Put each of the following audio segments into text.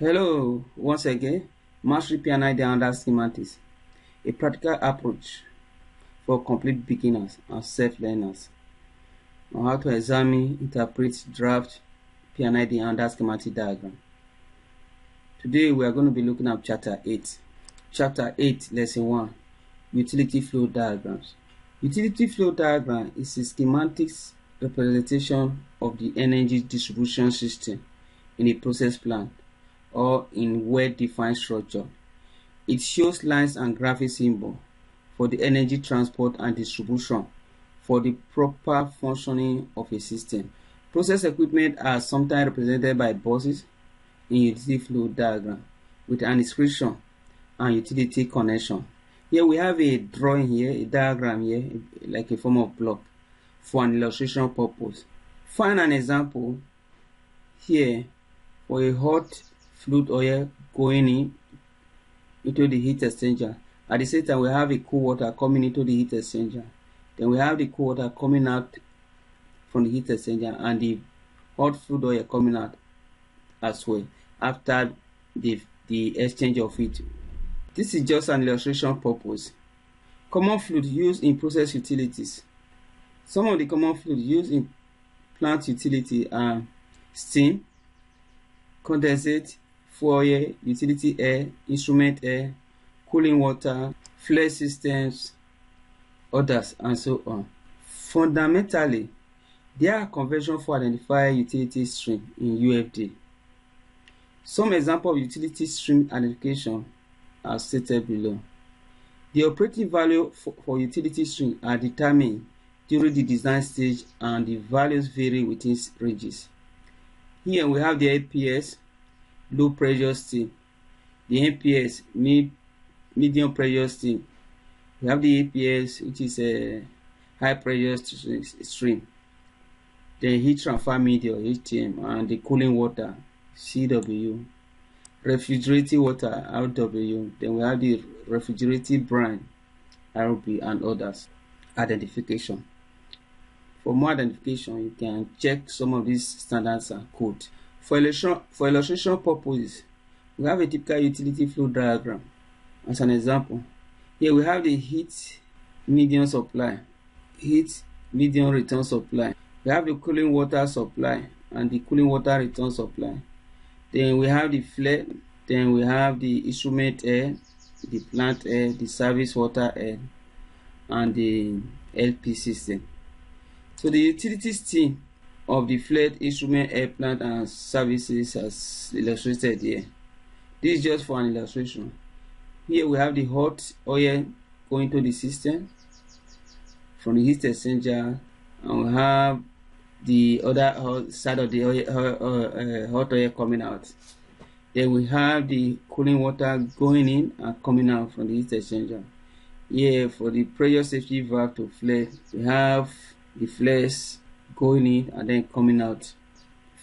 Hello, once again, Mastery P&ID under Schematics, a practical approach for complete beginners and self-learners on how to examine, interpret, draft P&ID under schematic diagram. Today we are going to be looking at Chapter 8. Chapter 8, Lesson 1, Utility Flow Diagrams. Utility flow diagram is a schematics representation of the energy distribution system in a process plant or in well-defined structure. It shows lines and graphic symbols for the energy transport and distribution for the proper functioning of a system. Process equipment are sometimes represented by boxes in utility flow diagram with an inscription and utility connection. Here we have a drawing here, a diagram here, like a form of block for an illustration purpose. Find an example here for a hot fluid oil going into the heat exchanger. At the same time, we have a cool water coming into the heat exchanger. Then we have the cool water coming out from the heat exchanger and the hot fluid oil coming out as well after the exchange of heat. This is just an illustration purpose. Common fluid used in process utilities. Some of the common fluids used in plant utility are steam, condensate, fuel air, utility air, instrument air, cooling water, flare systems, others, and so on. Fundamentally, there are conventions for identifying utility stream in UFD. Some examples of utility stream identification are stated below. The operating value for utility stream are determined during the design stage and the values vary within ranges. Here we have the APS, low pressure steam, the MPS, medium pressure steam. We have the APS, which is a high pressure stream, the heat transfer media, HTM, and the cooling water, CW, refrigerating water, RW. Then we have the refrigerating brine, RB, and others. Identification. For more identification, you can check some of these standards and codes. For illustration purposes, we have a typical utility flow diagram. As an example, here we have the heat medium supply, heat medium return supply. We have the cooling water supply and the cooling water return supply. Then we have the flare. Then we have the instrument air, the plant air, the service water air, and the LP system. So the utility stream of the flared instrument air plant and services as illustrated here. This is just for an illustration. Here we have the hot oil going to the system from the heat exchanger, and we have the other side of the hot oil coming out. Then we have the cooling water going in and coming out from the heat exchanger. Here for the pressure safety valve to flare, we have the flares going in and then coming out.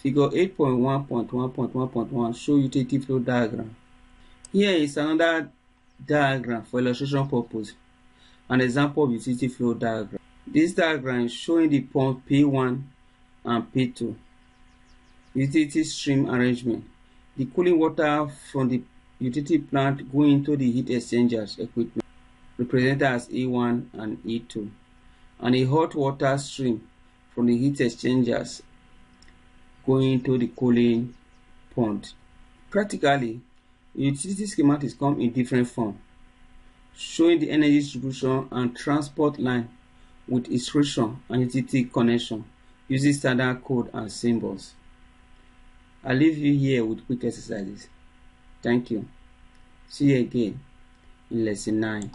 Figure 8.1.1.1.1 show utility flow diagram. Here is another diagram for illustration purpose, an example of utility flow diagram. This diagram is showing the pump P1 and P2, utility stream arrangement, the cooling water from the utility plant going into the heat exchangers equipment, represented as E1 and E2, and a hot water stream from the heat exchangers going into the cooling pond. Practically, utility schematics come in different forms, showing the energy distribution and transport line with inscription and utility connection using standard code and symbols. I'll leave you here with quick exercises. Thank you. See you again in Lesson 9.